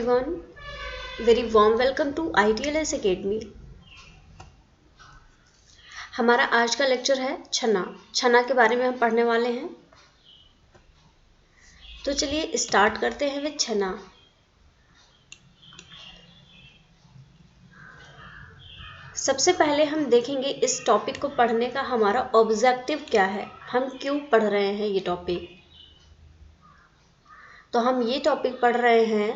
everyone, very warm welcome to ITLS Academy। हमारा आज का लेक्चर है छना के बारे में हम पढ़ने वाले हैं। तो चलिए स्टार्ट करते हैं विद छना। सबसे पहले हम देखेंगे इस टॉपिक को पढ़ने का हमारा ऑब्जेक्टिव क्या है, हम क्यों पढ़ रहे हैं ये टॉपिक। तो हम ये टॉपिक पढ़ रहे हैं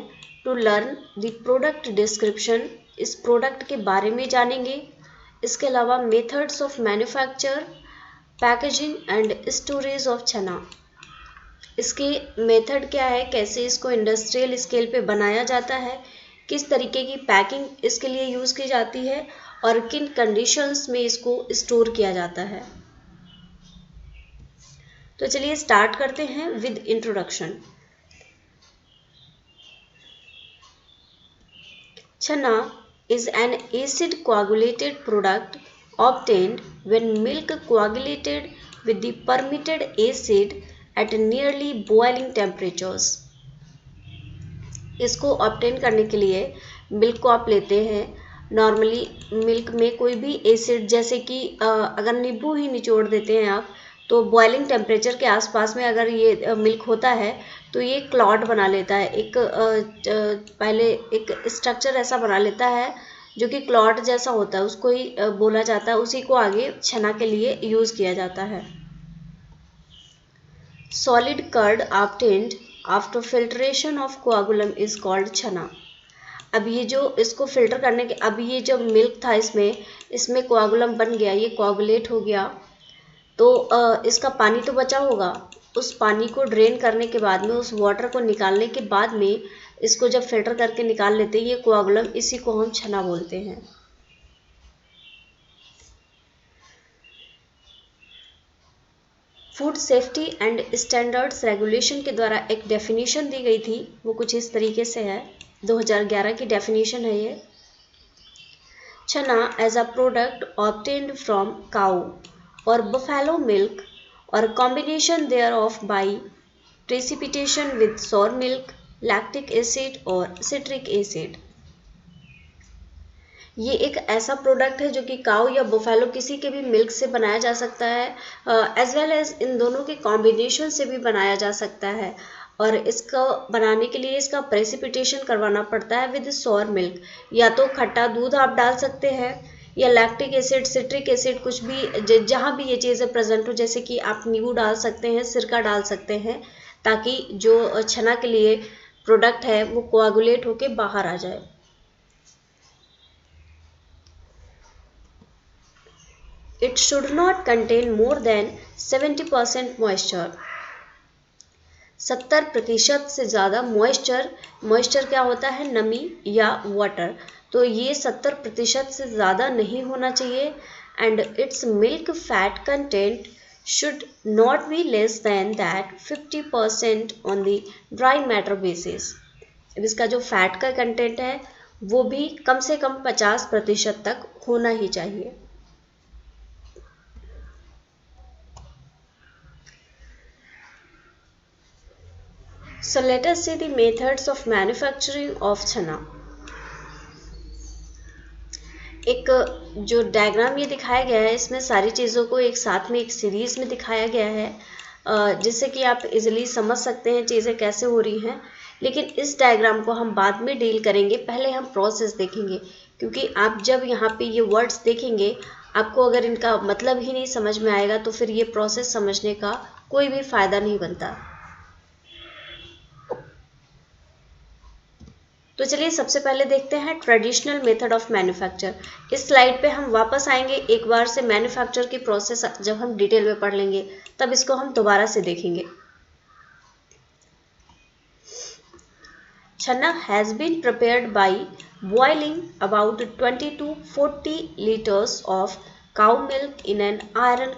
to learn the product description, इस प्रोडक्ट के बारे में जानेंगे। इसके अलावा methods of manufacture, packaging and storage of chhana, इसके मेथड क्या है, कैसे इसको इंडस्ट्रियल स्केल पे बनाया जाता है, किस तरीके की पैकिंग इसके लिए यूज़ की जाती है और किन कंडीशंस में इसको स्टोर किया जाता है। तो चलिए स्टार्ट करते हैं with introduction. Chana is an acid coagulated product obtained when milk coagulated with the permitted acid at nearly boiling temperatures। इसको ऑब्टेन करने के लिए मिल्क को आप लेते हैं। नॉर्मली मिल्क में कोई भी एसिड, जैसे कि अगर नींबू ही निचोड़ देते हैं आप, तो बॉइलिंग टेम्परेचर के आसपास में अगर ये मिल्क होता है तो ये क्लॉट बना लेता है, पहले एक स्ट्रक्चर ऐसा बना लेता है जो कि क्लॉट जैसा होता है, उसको ही बोला जाता है, उसी को आगे छना के लिए यूज़ किया जाता है। Solid curd obtained after filtration of coagulum is called chhana. अब ये जो इसको फिल्टर करने के, अब ये जो मिल्क था इसमें कोआगुलम बन गया, ये कोआगुलेट हो गया, तो इसका पानी तो बचा होगा, उस पानी को ड्रेन करने के बाद में, उस वाटर को निकालने के बाद में, इसको जब फिल्टर करके निकाल लेते हैं ये कोआगुलम, इसी को हम छना बोलते हैं। Food safety and standards regulation के द्वारा एक डेफिनेशन दी गई थी, वो कुछ इस तरीके से है, 2011 की डेफिनेशन है ये। Chhana as a product obtained from cow or buffalo milk or combination thereof by precipitation with sour milk, lactic acid और citric acid। ये एक ऐसा प्रोडक्ट है जो कि काऊ या बुफेलो किसी के भी मिल्क से बनाया जा सकता है, एज वेल एज इन दोनों के कॉम्बिनेशन से भी बनाया जा सकता है। और इसको बनाने के लिए इसका प्रेसिपिटेशन करवाना पड़ता है विद सोर मिल्क, या तो खट्टा दूध आप डाल सकते हैं या लैक्टिक एसिड, सिट्रिक एसिड, कुछ भी जहाँ भी ये चीज़ें प्रेजेंट हो, जैसे कि आप नींबू डाल सकते हैं, सिरका डाल सकते हैं, ताकि जो छना के लिए प्रोडक्ट है वो कोआगुलेट होके बाहर आ जाए। It should not contain more than 70% moisture. 70% से ज़्यादा मॉइस्चर क्या होता है, नमी या वाटर, तो ये 70% से ज़्यादा नहीं होना चाहिए। And it's milk fat content should not be less than that 50% on the dry matter basis. अब इसका जो फैट का कंटेंट है वो भी कम से कम 50% तक होना ही चाहिए। So let us see the methods of manufacturing of छना। एक जो डायग्राम ये दिखाया गया है, इसमें सारी चीज़ों को एक साथ में एक सीरीज़ में दिखाया गया है, जिससे कि आप इजीली समझ सकते हैं चीज़ें कैसे हो रही हैं। लेकिन इस डायग्राम को हम बाद में डील करेंगे, पहले हम प्रोसेस देखेंगे, क्योंकि आप जब यहाँ पे ये वर्ड्स देखेंगे, आपको अगर इनका मतलब ही नहीं समझ में आएगा तो फिर ये प्रोसेस समझने का कोई भी फ़ायदा नहीं बनता। तो चलिए सबसे पहले देखते हैं ट्रेडिशनल मेथड ऑफ मैन्युफैक्चर। इस स्लाइड पे हम वापस आएंगे एक बार से, मैन्युफैक्चर की प्रोसेस जब हम डिटेल में पढ़ लेंगे तब इसको हम दोबारा से देखेंगे। Chhana has been prepared by boiling about 20 to 40 liters of cow milk in an iron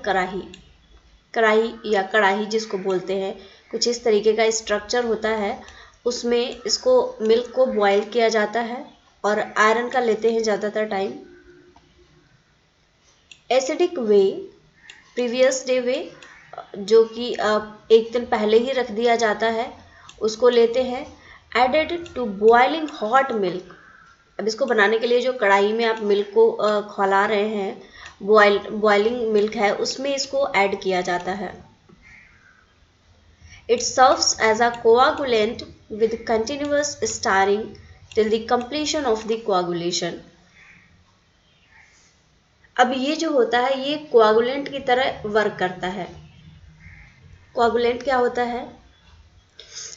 kadhai या कढ़ाई जिसको बोलते हैं, कुछ इस तरीके का स्ट्रक्चर होता है, उसमें इसको मिल्क को बॉईल किया जाता है और आयरन का लेते हैं ज़्यादातर टाइम। एसिडिक वे, प्रीवियस डे वे, जो कि एक दिन पहले ही रख दिया जाता है, उसको लेते हैं। Added to boiling hot milk. अब इसको बनाने के लिए जो कढ़ाई में आप मिल्क को खौला रहे हैं, बॉइलिंग मिल्क है, उसमें इसको ऐड किया जाता है। It serves as a coagulant with continuous stirring till the completion of the coagulation. अब ये जो होता है ये कोआगुलेंट की तरह वर्क करता है। कोआगुलेंट क्या होता है?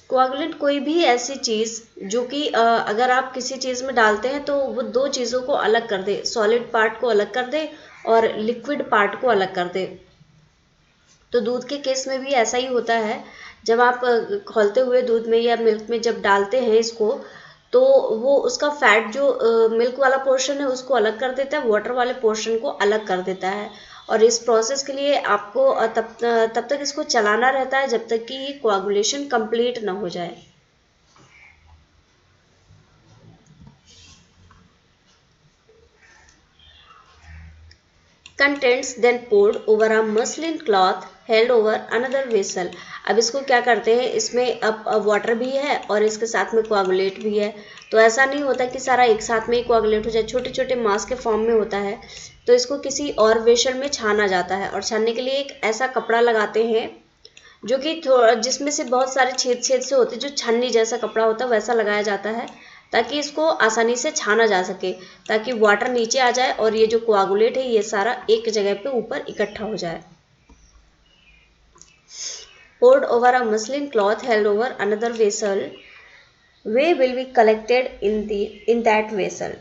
कोआगुलेंट कोई भी ऐसी चीज़ जो कि अगर आप किसी चीज़ में डालते हैं तो वो दो चीज़ों को अलग कर दे, सॉलिड पार्ट को अलग कर दे और लिक्विड पार्ट को अलग कर दे। तो दूध के केस में भी ऐसा ही होता है। जब आप खौलते हुए दूध में या मिल्क में जब डालते हैं इसको, तो वो उसका फैट जो मिल्क वाला पोर्शन है उसको अलग कर देता है, वाटर वाले पोर्शन को अलग कर देता है। और इस प्रोसेस के लिए आपको तब तक इसको चलाना रहता है जब तक कि ये कोआगुलेशन कंप्लीट ना हो जाए। Contents then poured over a muslin cloth held over another vessel. अब इसको क्या करते हैं, इसमें अब वाटर भी है और इसके साथ में कोआगुलेट भी है। तो ऐसा नहीं होता कि सारा एक साथ में ही कोआगुलेट हो जाए, छोटे छोटे मास के फॉर्म में होता है। तो इसको किसी और वेसल में छाना जाता है और छानने के लिए एक ऐसा कपड़ा लगाते हैं जो कि जिसमें से बहुत सारे छेद छेद से होते हैं, जो छन्नी जैसा कपड़ा होता है वैसा लगाया जाता है ताकि इसको आसानी से छाना जा सके, ताकि वाटर नीचे आ जाए और ये जो कोआगुलेट है ये सारा एक जगह पे ऊपर इकट्ठा हो जाए। Poured over a muslin cloth held over another vessel, whey will be collected in that vessel.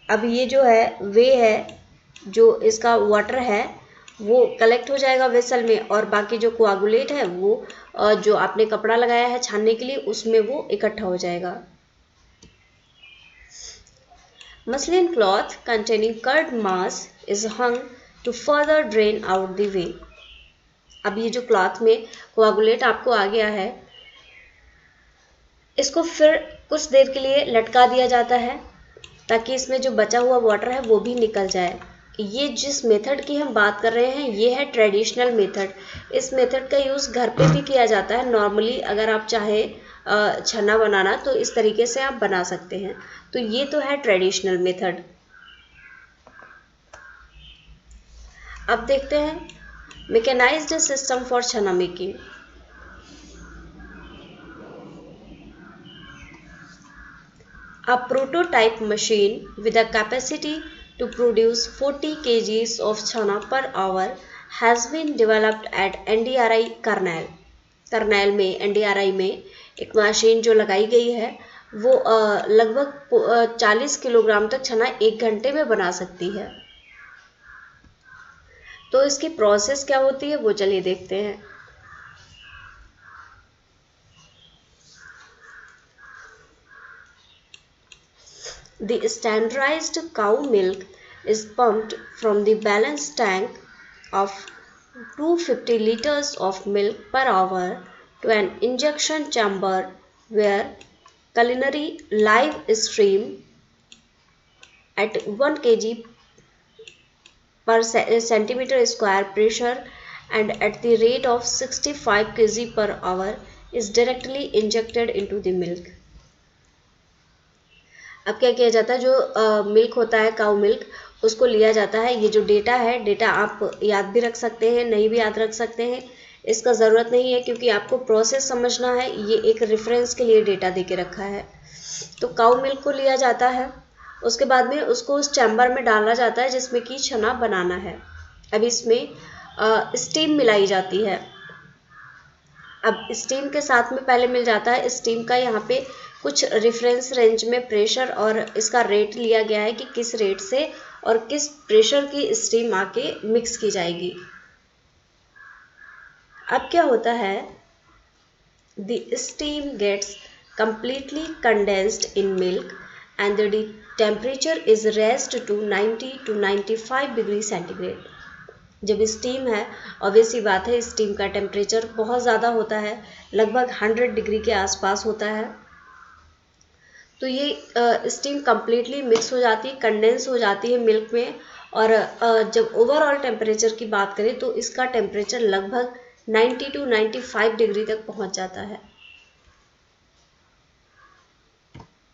अब ये जो है वे है, जो इसका वाटर है वो कलेक्ट हो जाएगा वेसल में और बाकी जो कोआगुलेट है वो जो आपने कपड़ा लगाया है छानने के लिए उसमें वो इकट्ठा हो जाएगा। Muslin cloth containing curd mass is hung to further drain out the whey. अब ये जो क्लॉथ में कोआगुलेट आपको आ गया है, इसको फिर कुछ देर के लिए लटका दिया जाता है ताकि इसमें जो बचा हुआ वाटर है वो भी निकल जाए। ये जिस मेथड की हम बात कर रहे हैं ये है ट्रेडिशनल मेथड। इस मेथड का यूज़ घर पे भी किया जाता है। नॉर्मली अगर आप चाहें छन्ना बनाना तो इस तरीके से आप बना सकते हैं। तो ये तो है ट्रेडिशनल मेथड। अब देखते हैं mechanised system for chhana making. A prototype machine with a capacity to produce 40 kgs of chana per hour has been developed at NDRI Karnail. Karnail में NDRI में एक मशीन जो लगाई गई है वो लगभग 40 किलोग्राम तक छना एक घंटे में बना सकती है। तो इसकी प्रोसेस क्या होती है वो चलिए देखते हैं। The standardized cow milk is pumped from the balance tank of 250 liters of milk per hour to an injection chamber where culinary live stream at 1 kg per centimeter square pressure and at the rate of 65 kg per hour is directly injected into the milk. अब क्या किया जाता है, जो milk होता है काऊ milk उसको लिया जाता है। ये जो डेटा है, डेटा आप याद भी रख सकते हैं, नहीं भी याद रख सकते हैं, इसका ज़रूरत नहीं है क्योंकि आपको प्रोसेस समझना है। ये एक रेफरेंस के लिए डेटा दे के रखा है। तो काऊ मिल्क को लिया जाता है, उसके बाद में उसको उस चैम्बर में डाला जाता है जिसमें कि छना बनाना है। अब इसमें स्टीम मिलाई जाती है। अब स्टीम के साथ में पहले मिल जाता है स्टीम का यहाँ पे कुछ रेफरेंस रेंज में प्रेशर और इसका रेट लिया गया है कि किस रेट से और किस प्रेशर की स्टीम आके मिक्स की जाएगी। अब क्या होता है, the steam gets completely condensed in milk and the temperature is raised to 90 to 95 degree centigrade. जब स्टीम है, ऑब्वियस सी बात है स्टीम का टेम्परेचर बहुत ज़्यादा होता है, लगभग 100 डिग्री के आसपास होता है। तो ये स्टीम कम्प्लीटली मिक्स हो जाती है, कंडेंस हो जाती है मिल्क में। और जब ओवरऑल टेम्परेचर की बात करें तो इसका टेम्परेचर लगभग 90 to 95 डिग्री तक पहुंच जाता है।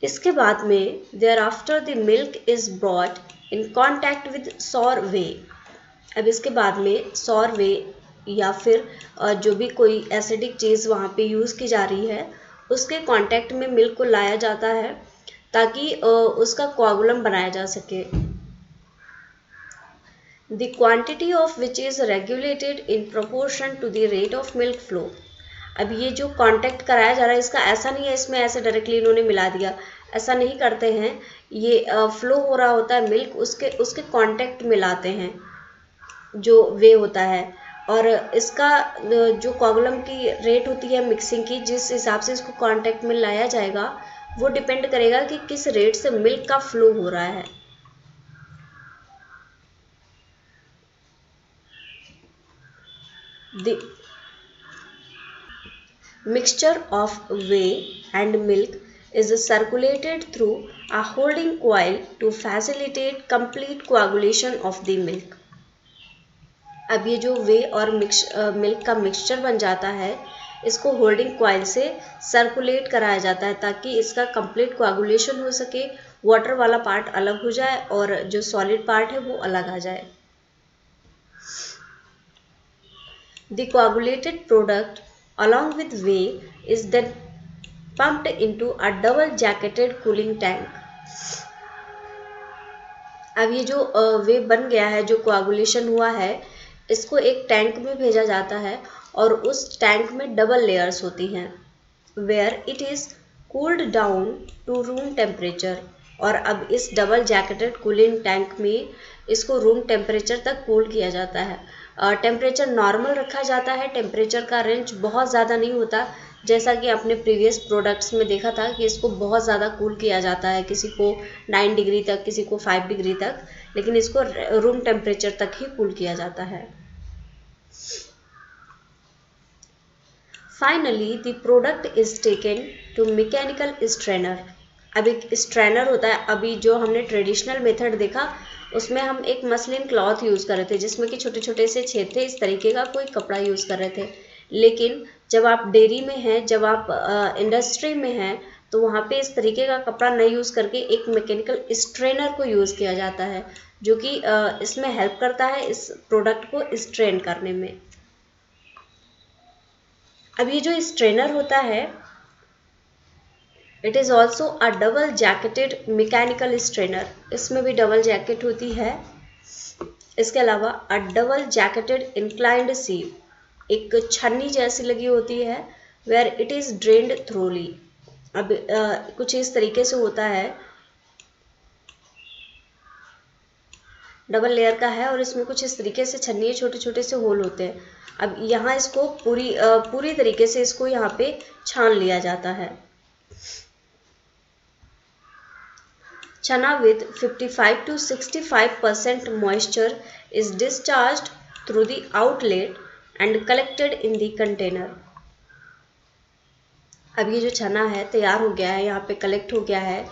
इसके बाद में there after the milk is brought in contact with sour whey. अब इसके बाद में सॉर वे या फिर जो भी कोई एसिडिक चीज़ वहाँ पे यूज़ की जा रही है उसके कांटेक्ट में मिल्क को लाया जाता है ताकि उसका कोआगुलम बनाया जा सके। The quantity of which is regulated in proportion to the rate of milk flow। अब ये जो कांटेक्ट कराया जा रहा है इसका ऐसा नहीं है इसमें ऐसे डायरेक्टली इन्होंने मिला दिया, ऐसा नहीं करते हैं। ये फ्लो हो रहा होता है मिल्क, उसके कांटेक्ट में लाते हैं जो वे होता है, और इसका जो कोआगुलम की रेट होती है मिक्सिंग की, जिस हिसाब से इसको कांटेक्ट में लाया जाएगा वो डिपेंड करेगा कि किस रेट से मिल्क का फ्लो हो रहा है। The mixture of whey and milk is circulated through a holding coil to facilitate complete coagulation of the milk। अब ये जो वे और मिल्क का मिक्सचर बन जाता है इसको होल्डिंग कॉइल से सर्कुलेट कराया जाता है ताकि इसका कंप्लीट कोआगुलेशन हो सके, वाटर वाला पार्ट अलग हो जाए और जो सॉलिड पार्ट है वो अलग आ जाए। The coagulated product along with whey is then pumped into a double jacketed cooling tank। अब ये जो वे बन गया है, जो कोआगुलेशन हुआ है, इसको एक टैंक में भेजा जाता है और उस टैंक में डबल लेयर्स होती हैं where it is cooled down to room temperature. और अब इस डबल जैकेटेड कूलिंग टैंक में इसको रूम टेम्परेचर तक कूल किया जाता है। टेम्परेचर नॉर्मल रखा जाता है, टेम्परेचर का रेंज बहुत ज़्यादा नहीं होता, जैसा कि आपने प्रीवियस प्रोडक्ट्स में देखा था कि इसको बहुत ज़्यादा कूल किया जाता है, किसी को 9 डिग्री तक, किसी को 5 डिग्री तक, लेकिन इसको रूम टेम्परेचर तक ही कूल किया जाता है। Finally the product is taken to mechanical strainer. अब एक स्ट्रेनर होता है, अभी जो हमने ट्रेडिशनल मेथड देखा उसमें हम एक मसलिन क्लॉथ यूज़ कर रहे थे जिसमें कि छोटे छोटे से छेद थे, इस तरीके का कोई कपड़ा यूज़ कर रहे थे। लेकिन जब आप डेयरी में हैं, जब आप इंडस्ट्री में हैं, तो वहाँ पे इस तरीके का कपड़ा नहीं यूज़ करके एक मैकेनिकल स्ट्रेनर को यूज़ किया जाता है जो कि इसमें हेल्प करता है इस प्रोडक्ट को स्ट्रेन करने में। अब ये जो स्ट्रेनर होता है it is also a double jacketed mechanical strainer, इसमें भी डबल जैकेट होती है। इसके अलावा a double jacketed inclined sieve, एक छन्नी जैसी लगी होती है where it is drained thoroughly. अब कुछ इस तरीके से होता है, डबल लेयर का है और इसमें कुछ इस तरीके से छन्नी है, छोटे छोटे से होल होते हैं। अब यहाँ इसको पूरी तरीके से इसको यहाँ पे छान लिया जाता है। Chana with 55 to 65% moisture is discharged through the outlet and collected in the container। अब ये जो चना है तैयार हो गया है, यहाँ पे कलेक्ट हो गया है,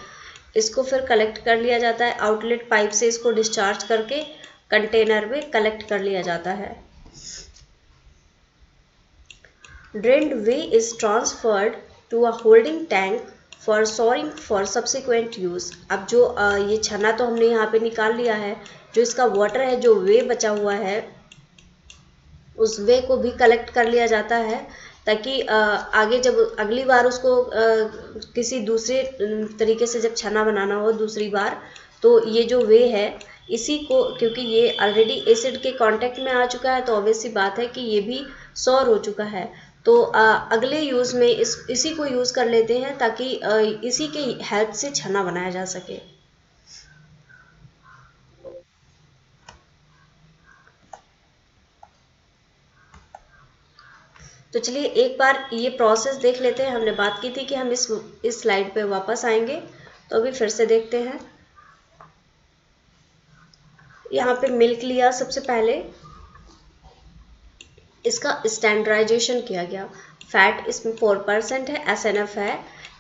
इसको फिर कलेक्ट कर लिया जाता है आउटलेट पाइप से, इसको डिस्चार्ज करके कंटेनर में कलेक्ट कर लिया जाता है। Drained whey is transferred to a holding tank for soaring for subsequent use. अब जो ये छना तो हमने यहाँ पे निकाल लिया है, जो इसका वाटर है, जो वे बचा हुआ है, उस वे को भी कलेक्ट कर लिया जाता है ताकि आगे जब अगली बार उसको किसी दूसरे तरीके से जब छना बनाना हो दूसरी बार, तो ये जो वे है इसी को, क्योंकि ये ऑलरेडी एसिड के कांटेक्ट में आ चुका है तो ऑब्वियस सी बात है कि ये भी सॉर हो चुका है, तो अगले यूज़ में इसी को यूज़ कर लेते हैं ताकि इसी के हेल्प से छना बनाया जा सके। तो चलिए एक बार ये प्रोसेस देख लेते हैं। हमने बात की थी कि हम इस स्लाइड पे वापस आएंगे, तो अभी फिर से देखते हैं। यहाँ पे मिल्क लिया, सबसे पहले इसका स्टैंडर्डाइजेशन किया गया। फैट इसमें 4% है, SNF है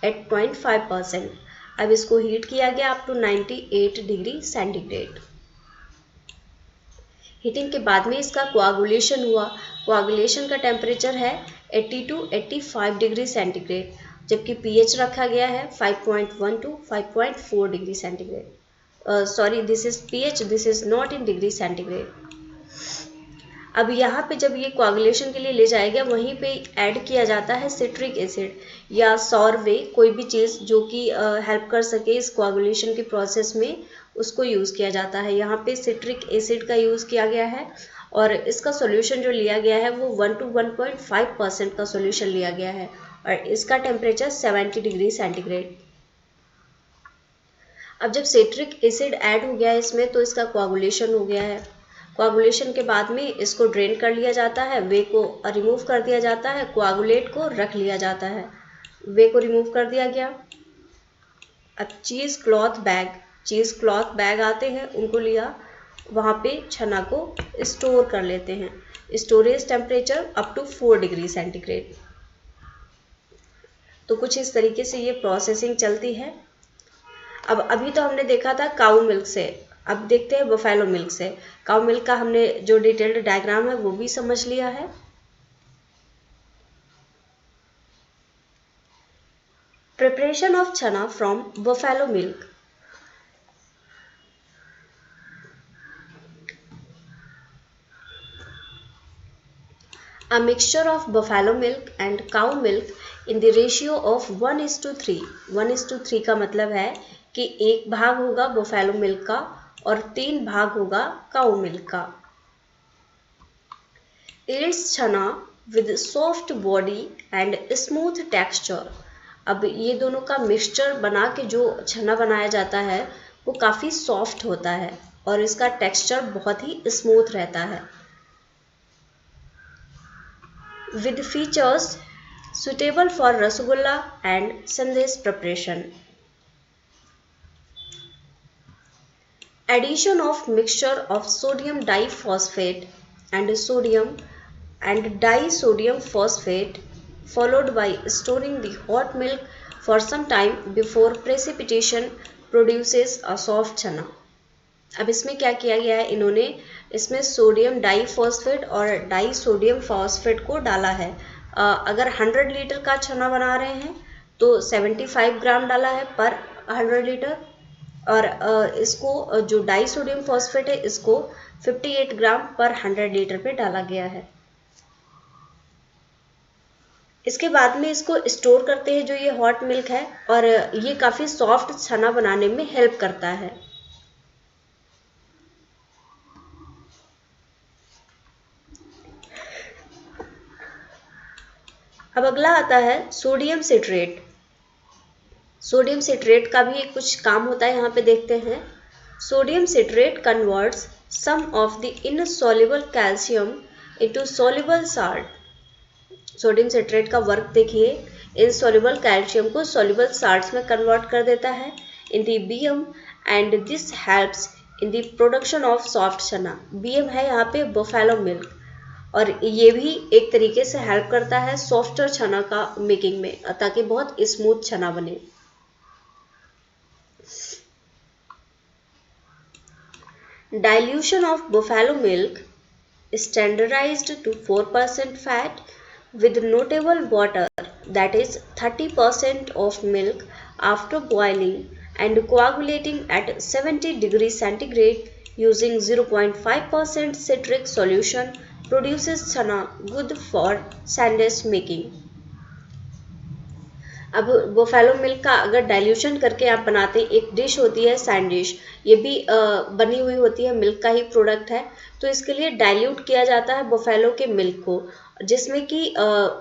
8.5%। अब इसको हीट किया गया up to 98 degree centigrade. Heating के बाद में इसका कोआगुलेशन हुआ। कोआगुलेशन का टेम्परेचर है 80 to 85 डिग्री सेंटीग्रेड। जबकि pH रखा गया है 5.1 to 5.4 degree centigrade. Sorry, this is pH, this is not in degree centigrade. अब यहाँ पे जब ये कोआगुलेशन के लिए ले जाएगा, वहीं पे ऐड किया जाता है सिट्रिक एसिड या सॉर्वे, कोई भी चीज़ जो कि हेल्प कर सके इस कोआगुलेशन के प्रोसेस में, उसको यूज़ किया जाता है। यहाँ पे सिट्रिक एसिड का यूज़ किया गया है और इसका सॉल्यूशन जो लिया गया है वो 1 to 1.5% का सॉल्यूशन लिया गया है और इसका टेम्परेचर 70 डिग्री सेंटीग्रेड। अब जब सिट्रिक एसिड ऐड हो गया है इसमें, तो इसका कोआगुलेशन हो गया है। कोआगुलेशन के बाद में इसको ड्रेन कर लिया जाता है, वे को रिमूव कर दिया जाता है, कोआगुलेट को रख लिया जाता है। वे को रिमूव कर दिया गया। अब चीज़ क्लॉथ बैग आते हैं, उनको लिया, वहाँ पे छना को स्टोर कर लेते हैं। Storage temperature up to 4 degree centigrade. तो कुछ इस तरीके से ये प्रोसेसिंग चलती है। अब अभी तो हमने देखा था काऊ मिल्क से, अब देखते हैं बफेलो मिल्क से। काऊ मिल्क का हमने जो डिटेल्ड डायग्राम है वो भी समझ लिया है। प्रिपरेशन ऑफ चना from buffalo milk. A mixture of buffalo milk and cow milk in the ratio of 1:3। 1:3 का मतलब है कि 1 भाग होगा बफेलो मिल्क का और 3 भाग होगा काऊ मिल्क का। Yields चना with soft body and smooth texture। अब ये दोनों का मिक्सचर बना के जो चना बनाया जाता है वो काफ़ी सॉफ्ट होता है और इसका टेक्सचर बहुत ही स्मूथ रहता है। With features suitable for rasgulla and sandesh preparation। Addition of mixture of sodium diphosphate and disodium phosphate followed by storing the hot milk for some time before precipitation produces a soft chana। अब इसमें क्या किया गया है, इन्होंने इसमें sodium diphosphate और disodium phosphate को डाला है। अगर 100 लीटर का छना बना रहे हैं तो 75 ग्राम डाला है पर 100 लीटर और इसको जो डाइसोडियम फॉस्फेट है इसको 58 ग्राम पर 100 लीटर पे डाला गया है। इसके बाद में इसको स्टोर करते हैं जो ये हॉट मिल्क है और ये काफ़ी सॉफ्ट छना बनाने में हेल्प करता है। अब अगला आता है सोडियम सिट्रेट। सोडियम सिट्रेट का भी कुछ काम होता है, यहाँ पे देखते हैं। Sodium citrate converts some of the insoluble calcium into soluble salt. Sodium citrate का वर्क देखिए, इनसॉल्युबल कैल्शियम को सॉल्युबल साल्ट्स में कन्वर्ट कर देता है in the BM and this helps in the production of soft chhana. BM है यहाँ पे बफेलो मिल्क और ये भी एक तरीके से हेल्प करता है सॉफ्टर चना का मेकिंग में, ताकि बहुत स्मूथ चना बने। Dilution of buffalo milk standardized to 4% fat with notable water, that is 30% of milk after boiling and coagulating at 70 degrees centigrade using 0.5% citric solution produces chana good for sandesh making। अब buffalo milk का अगर dilution करके आप बनाते हैं, एक dish होती है सैंडविच, ये भी बनी हुई होती है, मिल्क का ही प्रोडक्ट है, तो इसके लिए डाइल्यूट किया जाता है बुफेलो के मिल्क को, जिसमें कि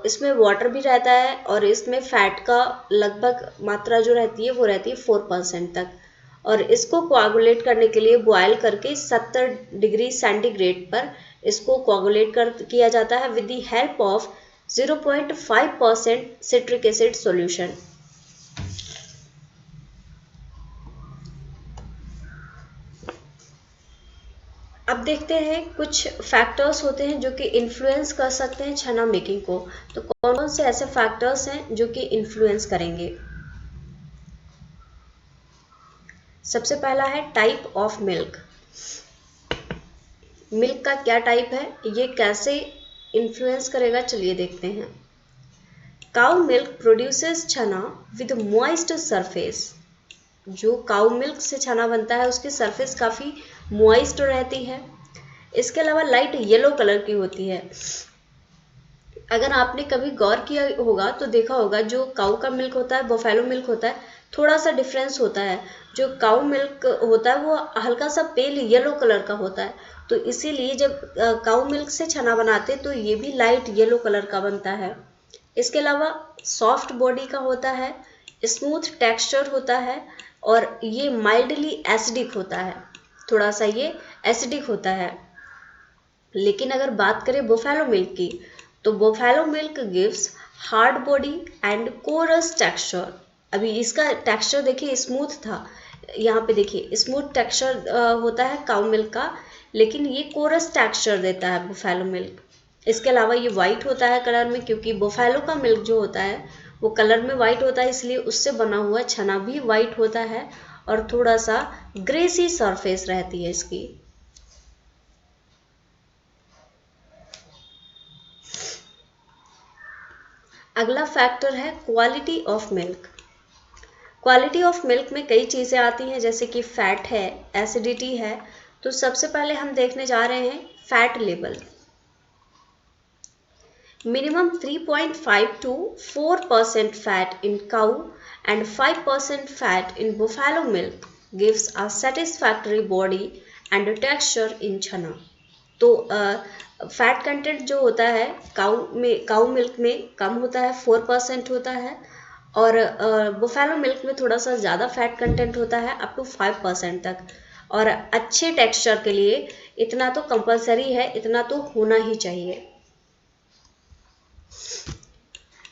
इसमें वाटर भी रहता है और इसमें फैट का लगभग मात्रा जो रहती है वो रहती है 4% तक। और इसको कोआगुलेट करने के लिए बॉयल करके 70 डिग्री सेंटीग्रेड पर इसको कोआगुलेट किया जाता है with the help of 0.5% citric acid solution. अब देखते हैं कुछ फैक्टर्स होते हैं जो कि इन्फ्लुएंस कर सकते हैं छना मेकिंग को। तो कौन कौन से ऐसे फैक्टर्स हैं जो कि इन्फ्लुएंस करेंगे। सबसे पहला है टाइप ऑफ मिल्क। मिल्क का क्या टाइप है, ये कैसे इन्फ्लुएंस करेगा, चलिए देखते हैं। Cow milk produces chhana with moist surface. जो काउ मिल्क से छना बनता है उसकी सरफेस काफ़ी मॉइस्ट रहती है। इसके अलावा लाइट येलो कलर की होती है। अगर आपने कभी गौर किया होगा तो देखा होगा जो काऊ का मिल्क होता है, बफेलो मिल्क होता है, थोड़ा सा डिफरेंस होता है। जो काऊ मिल्क होता है वो हल्का सा पेल येलो कलर का होता है। तो इसीलिए जब काऊ मिल्क से छना बनाते तो ये भी लाइट येलो कलर का बनता है। इसके अलावा सॉफ्ट बॉडी का होता है, स्मूथ टेक्सचर होता है और ये माइल्डली एसिडिक होता है। थोड़ा सा ये एसिडिक होता है। लेकिन अगर बात करें बुफेलो मिल्क की तो buffalo milk gives hard body and coarse texture. अभी इसका टेक्सचर देखिए स्मूथ था, यहाँ पे देखिए स्मूथ टेक्सचर होता है काउ मिल्क का, लेकिन ये कोरस टेक्सचर देता है बुफेलो मिल्क। इसके अलावा ये वाइट होता है कलर में, क्योंकि बुफेलो का मिल्क जो होता है वो कलर में वाइट होता है, इसलिए उससे बना हुआ छना भी वाइट होता है और थोड़ा सा ग्रेसी सरफेस रहती है इसकी। अगला फैक्टर है quality of milk. Quality of milk में कई चीज़ें आती हैं, जैसे कि फैट है, एसिडिटी है। तो सबसे पहले हम देखने जा रहे हैं fat level. Minimum 3.5 to 4% fat in cow and 5% fat in buffalo milk gives a satisfactory body and texture in chana। तो फैट कंटेंट जो होता है काऊ मिल्क में कम होता है, 4% होता है, और बुफेलो मिल्क में थोड़ा सा ज़्यादा फैट कंटेंट होता है, अप टू 5% तक। और अच्छे टेक्सचर के लिए इतना तो कंपलसरी है, इतना तो होना ही चाहिए।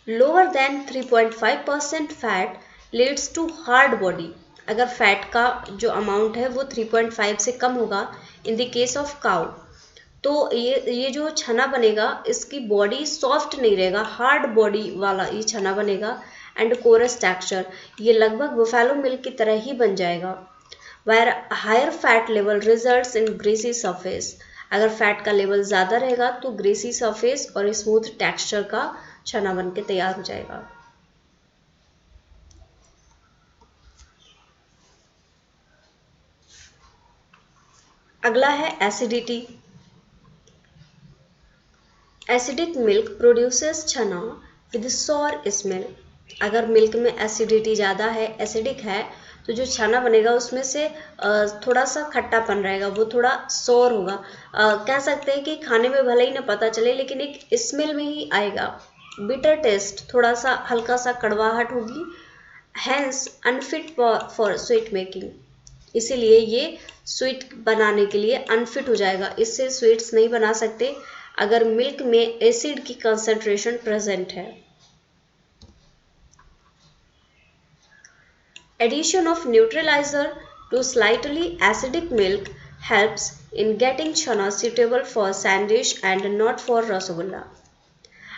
Lower than 3.5% fat leads to hard body. अगर फैट का जो अमाउंट है वो 3.5 से कम होगा in the case of cow, तो ये जो छना बनेगा इसकी बॉडी सॉफ्ट नहीं रहेगा, हार्ड बॉडी वाला ये छना बनेगा। एंड कोरस टेक्सचर, ये लगभग बुफेलो मिल्क की तरह ही बन जाएगा। Where higher fat level results in greasy surface. अगर फैट का लेवल ज़्यादा रहेगा तो ग्रेसी सरफेस और स्मूथ टेक्सचर का छना बन के तैयार हो जाएगा। अगला है acidity. Acidic milk produces chhana with sour smell. अगर मिल्क में एसिडिटी ज़्यादा है, एसिडिक है, तो जो छना बनेगा उसमें से थोड़ा सा खट्टापन रहेगा, वो थोड़ा सॉर होगा। कह सकते हैं कि खाने में भले ही ना पता चले लेकिन एक स्मेल में ही आएगा। बिटर टेस्ट, थोड़ा सा हल्का सा कड़वाहट होगी। Hence unfit for sweet making, इसीलिए ये स्वीट बनाने के लिए अनफिट हो जाएगा, इससे स्वीट्स नहीं बना सकते अगर मिल्क में एसिड की कंसंट्रेशन प्रेजेंट है। Addition of neutralizer to slightly acidic milk helps in getting chana suitable for sandwich and not for rasgulla.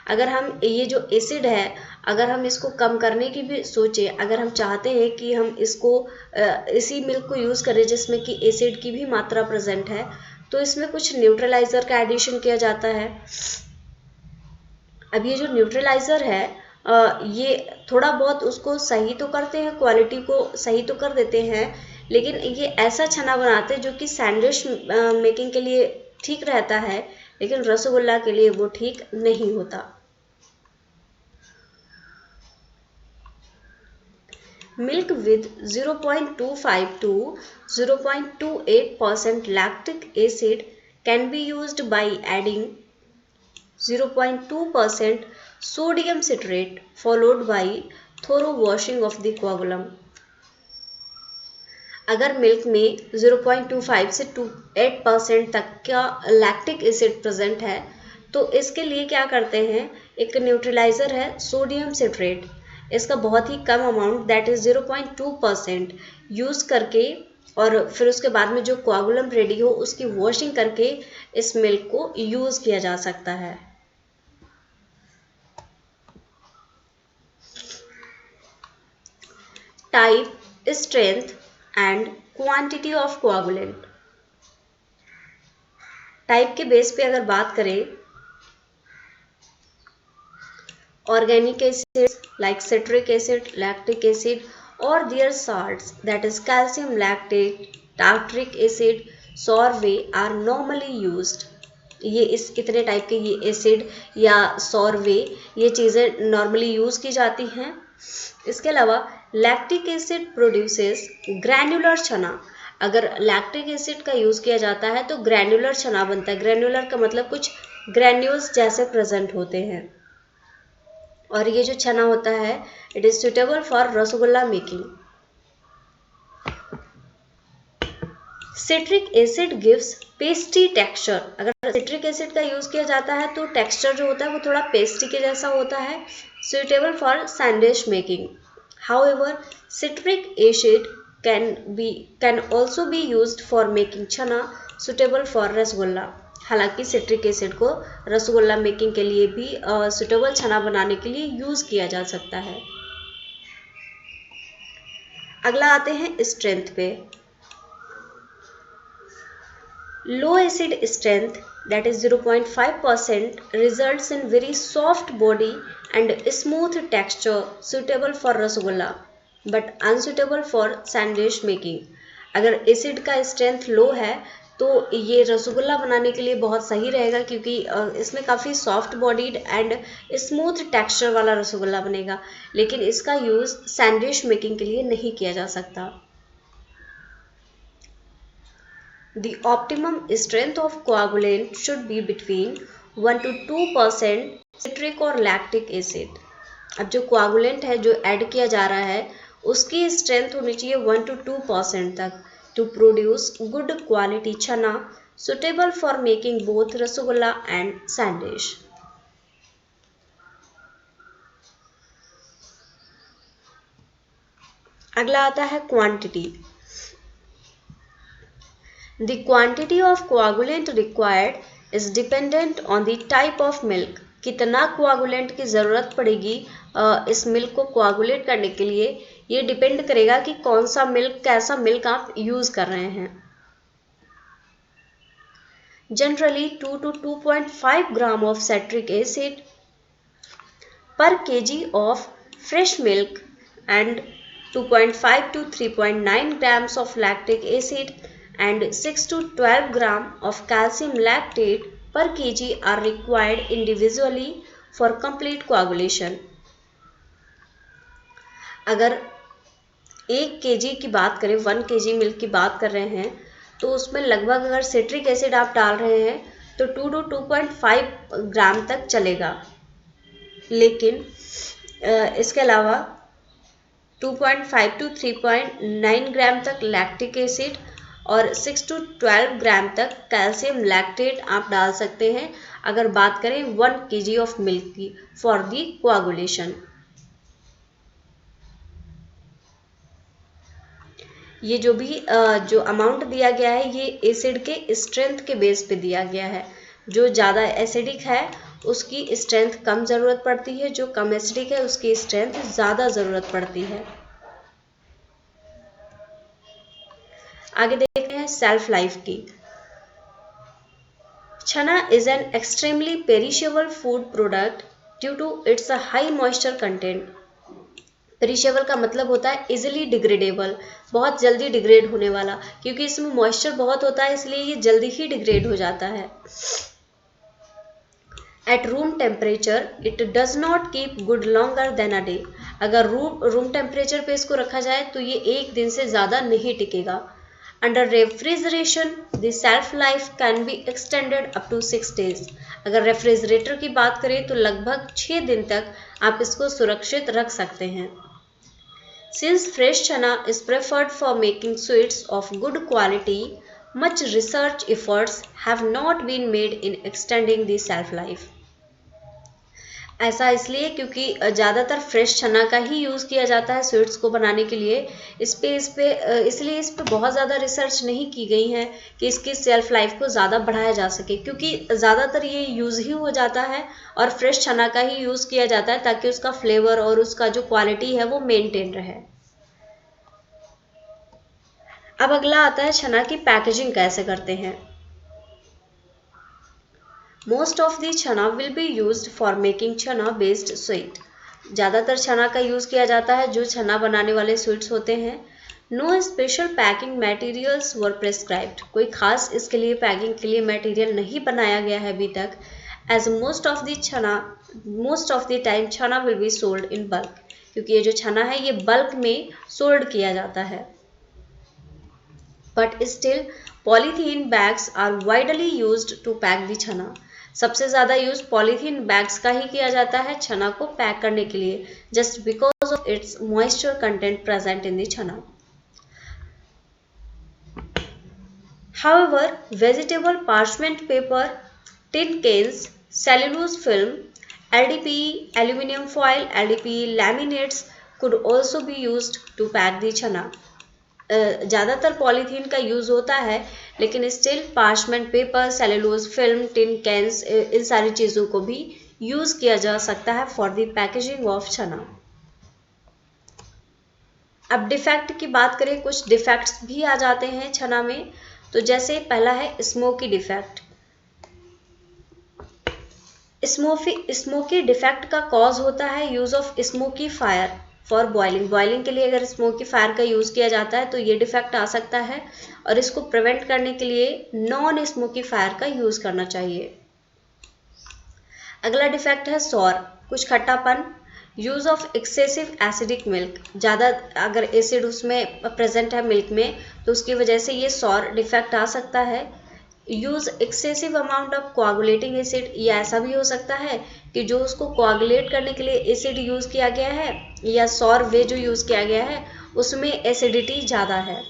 अगर हम ये जो एसिड है, अगर हम इसको कम करने की भी सोचें, अगर हम चाहते हैं कि हम इसको इसी मिल्क को यूज़ करें जिसमें कि एसिड की भी मात्रा प्रेजेंट है, तो इसमें कुछ न्यूट्रलाइज़र का एडिशन किया जाता है। अब ये जो न्यूट्रलाइज़र है ये थोड़ा बहुत उसको सही तो करते हैं, क्वालिटी को सही तो कर देते हैं, लेकिन ये ऐसा छना बनाते हैं जो कि सैंडविच मेकिंग के लिए ठीक रहता है, लेकिन रसगुल्ला के लिए वो ठीक नहीं होता। Milk with 0.25 to 0.28% lactic acid can be used by adding 0.2% sodium citrate followed by thorough washing of the coagulum। अगर मिल्क में 0.25 से 28% तक का लैक्टिक एसिड प्रेजेंट है तो इसके लिए क्या करते हैं, एक न्यूट्रलाइज़र है सोडियम सिट्रेट, इसका बहुत ही कम अमाउंट दैट इज़ 0.2% यूज़ करके और फिर उसके बाद में जो कोआगुलम रेडी हो उसकी वॉशिंग करके इस मिल्क को यूज़ किया जा सकता है। Type, strength and quantity of coagulant. Type के बेस पे अगर बात करें, organic acids like citric acid, lactic acid, or their salts, that is calcium lactate, tartaric acid, sorbate are normally used. ये इस इतने टाइप के ये एसिड या सॉर्वे ये चीज़ें नॉर्मली यूज़ की जाती हैं। इसके अलावा लैक्टिक एसिड प्रोड्यूसेस ग्रैन्युलर चना। अगर लैक्टिक एसिड का यूज़ किया जाता है तो ग्रैन्युलर चना बनता है। ग्रैन्युलर का मतलब कुछ ग्रैन्यूल्स जैसे प्रेजेंट होते हैं। और ये जो चना होता है it is suitable for rasgulla making. Citric acid gives pasty texture. अगर सिट्रिक एसिड का यूज़ किया जाता है तो टेक्सचर जो होता है वो थोड़ा पेस्टी के जैसा होता है, suitable for sandwich making. However citric acid can also be used for making चना, सुटेबल फॉर रसगुल्ला। हालांकि सिट्रिक एसिड को रसगुल्ला मेकिंग के लिए भी सुटेबल चना बनाने के लिए यूज़ किया जा सकता है। अगला आते हैं स्ट्रेंथ पे। Low acid strength, that is 0.5%, results in very soft body and smooth texture, suitable for rasgulla but unsuitable for sandwich making. अगर एसिड का स्ट्रेंथ लो है तो ये रसगुल्ला बनाने के लिए बहुत सही रहेगा क्योंकि इसमें काफ़ी soft bodied and smooth texture वाला रसगुल्ला बनेगा, लेकिन इसका यूज़ सैंडविच मेकिंग के लिए नहीं किया जा सकता। The optimum strength of coagulant should be between 1 to 2% citric और lactic acid। अब जो coagulant है जो ऐड किया जा रहा है उसकी स्ट्रेंथ होनी चाहिए 1 to 2% तक to produce good quality chana suitable for making both rasgulla and sandwich। अगला आता है quantity. The quantity of coagulant required is dependent on the type of milk। कितना coagulant की ज़रूरत पड़ेगी इस मिल्क को coagulate करने के लिए, ये डिपेंड करेगा कि कौन सा मिल्क, कैसा मिल्क आप यूज़ कर रहे हैं। Generally 2 to 2.5 gram of citric acid per kg of fresh milk and 2.5 to 3.9 grams of lactic acid and 6 to 12 gram of calcium lactate per kg are required individually for complete coagulation। अगर 1 kg की बात करें, 1 kg milk की बात कर रहे हैं तो उसमें लगभग अगर सिट्रिक एसिड आप डाल रहे हैं तो 2 to 2.5 ग्राम तक चलेगा, लेकिन इसके अलावा 2.5 to 3.9 ग्राम तक लैक्टिक एसिड और 6 to 12 ग्राम तक कैल्शियम लैक्टेट आप डाल सकते हैं अगर बात करें 1 kg ऑफ मिल्क की फॉर दी कोआगुलेशन। ये जो भी जो अमाउंट दिया गया है ये एसिड के स्ट्रेंथ के बेस पे दिया गया है। जो ज़्यादा एसिडिक है उसकी स्ट्रेंथ कम ज़रूरत पड़ती है, जो कम एसिडिक है उसकी स्ट्रेंथ ज़्यादा ज़रूरत पड़ती है। आगे देखते हैं सेल्फ लाइफ की। Chhana is an extremely perishable food product due to its high moisture content. Perishable का मतलब होता है इजिली डिग्रेडेबल, बहुत जल्दी डिग्रेड होने वाला, क्योंकि इसमें मॉइस्चर बहुत होता है इसलिए ये जल्दी ही डिग्रेड हो जाता है। At room temperature it does not keep good longer than a day. अगर रूम टेम्परेचर पे इसको रखा जाए तो ये एक दिन से ज़्यादा नहीं टिकेगा। Under refrigeration the shelf life can be extended up to 6 days। अगर रेफ्रिजरेटर की बात करें तो लगभग 6 दिन तक आप इसको सुरक्षित रख सकते हैं। Since fresh chana is preferred for making sweets of good quality, much research efforts have not been made in extending the shelf life। ऐसा इसलिए क्योंकि ज़्यादातर फ्रेश चना का ही यूज़ किया जाता है स्वीट्स को बनाने के लिए। इसलिए इस पे बहुत ज़्यादा रिसर्च नहीं की गई है कि इसकी सेल्फ लाइफ को ज़्यादा बढ़ाया जा सके, क्योंकि ज़्यादातर ये यूज़ ही हो जाता है और फ्रेश चना का ही यूज़ किया जाता है ताकि उसका फ्लेवर और उसका जो क्वालिटी है वो मेंटेन रहे। अब अगला आता है चना की पैकेजिंग कैसे करते हैं। मोस्ट ऑफ द चना will be used for making चना बेस्ड स्वीट। ज़्यादातर चना का यूज़ किया जाता है जो चना बनाने वाले स्वीट्स होते हैं। नो स्पेशल पैकिंग मटेरियल्स वर प्रिस्क्राइब्ड। कोई खास इसके लिए पैकिंग के लिए मटेरियल नहीं बनाया गया है अभी तक। As most of the time chana will be sold in bulk, क्योंकि ये जो चना है ये बल्क में सोल्ड किया जाता है। But still polythene bags are widely used to pack the chhana. सबसे ज़्यादा यूज पॉलीथीन बैग्स का ही किया जाता है चना को पैक करने के लिए, just because of its moisture content present in the चना। However, vegetable parchment paper, tin cans, cellulose film, LDPE, aluminum foil, LDPE laminates could also be used to pack the chana. ज़्यादातर polythene का use होता है, लेकिन still parchment paper, cellulose film, tin cans, इन सारी चीज़ों को भी यूज़ किया जा सकता है फॉर द पैकेजिंग ऑफ चना। अब डिफेक्ट की बात करें, कुछ डिफेक्ट्स भी आ जाते हैं चना में। तो जैसे पहला है स्मोकी डिफेक्ट। स्मोकी डिफेक्ट का कॉज होता है use of smoky fire for boiling के लिए अगर स्मोकी फायर का यूज़ किया जाता है तो ये डिफेक्ट आ सकता है, और इसको प्रिवेंट करने के लिए नॉन स्मोकी फायर का यूज़ करना चाहिए। अगला डिफेक्ट है सॉर, कुछ खट्टापन। Use of excessive acidic milk, ज़्यादा अगर एसिड उसमें प्रेजेंट है मिल्क में तो उसकी वजह से ये सॉर डिफेक्ट आ सकता है। Use excessive amount of coagulating acid, या ऐसा भी हो सकता है कि जो उसको कोआगुलेट करने के लिए एसिड यूज़ किया गया है या सॉर वे जो यूज़ किया गया है उसमें एसिडिटी ज़्यादा है।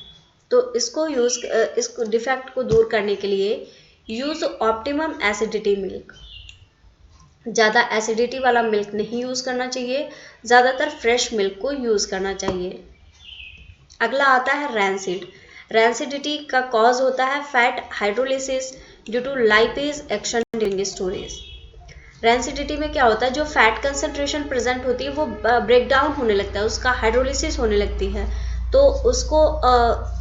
तो इसको डिफेक्ट को दूर करने के लिए यूज़ ऑप्टिमम एसिडिटी मिल्क। ज़्यादा एसिडिटी वाला मिल्क नहीं यूज़ करना चाहिए, ज़्यादातर फ्रेश मिल्क को यूज़ करना चाहिए। अगला आता है रैंसिड। रैंसिडिटी का कॉज होता है fat hydrolysis due to lipase action during storage. Rancidity में क्या होता है, जो फैट कंसंट्रेशन प्रेजेंट होती है वो ब्रेक डाउन होने लगता है, उसका हाइड्रोलिसिस होने लगती है। तो उसको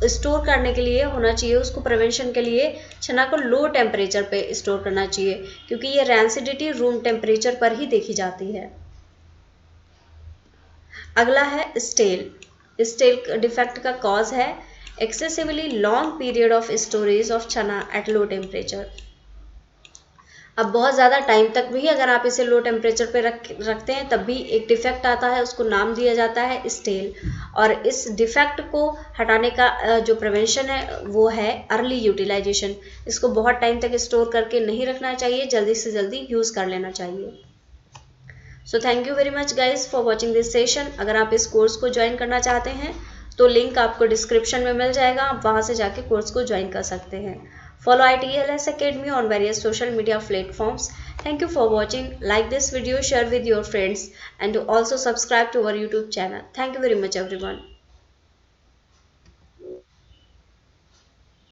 स्टोर करने के लिए होना चाहिए, उसको प्रिवेंशन के लिए चना को लो टेम्परेचर पे स्टोर करना चाहिए, क्योंकि ये रैंसिडिटी रूम टेम्परेचर पर ही देखी जाती है। अगला है स्टेल डिफेक्ट का कॉज है excessively long period of storage of चना एट लो टेम्परेचर। अब बहुत ज़्यादा टाइम तक भी अगर आप इसे लो टेम्परेचर पे रखते हैं तब भी एक डिफेक्ट आता है, उसको नाम दिया जाता है स्टेल। और इस डिफेक्ट को हटाने का जो प्रिवेंशन है वो है अर्ली यूटिलाइजेशन। इसको बहुत टाइम तक स्टोर करके नहीं रखना चाहिए, जल्दी से जल्दी यूज़ कर लेना चाहिए। So thank you very much guys for watching this session. अगर आप इस कोर्स को ज्वाइन करना चाहते हैं तो लिंक आपको डिस्क्रिप्शन में मिल जाएगा, आप वहाँ से जाके कोर्स को ज्वाइन कर सकते हैं। Follow ITLS Academy on various social media platforms. Thank you for watching. Like this video, share with your friends, and also subscribe to our YouTube channel. Thank you very much everyone.